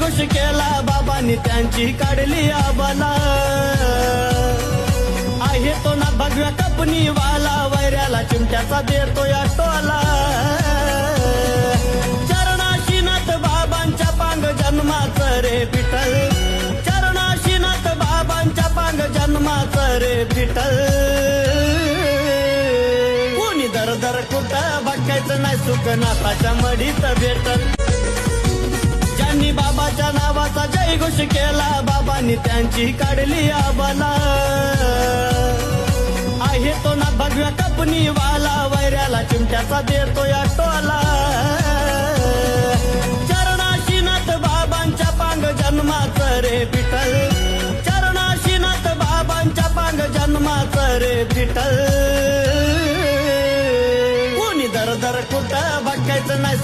जयघोष केला बाबांनी त्यांची काढली आबाला आहे तो ना भगव्या कपनी वाला वैऱ्याला चिमट्याचा देतो या टोला चरणाशीनाथ बाबांच्या पांग जन्माचं रे विठ्ठल चरणाशीनाथ बाबांच्या पांग जन्माचं रे विठ्ठल कोणी दर दर कुठं भटकायचं नाही सुख नाथाच्या मडीत भेटल ज्यांनी बाबाच्या नावाचा जयघोष केला बाबांनी त्यांची काढली आबाला आहे तो ना भगव्या कपनी वाला वैऱ्याला चिमट्याचा देतो या टोला चरणाशीनाथ बाबांच्या पांग जन्माचं रे विठ्ठल चरणाशीनाथ बाबांच्या पांग जन्माचं रे विठ्ठल कोणी दर दर कुठं भटकायचं नाही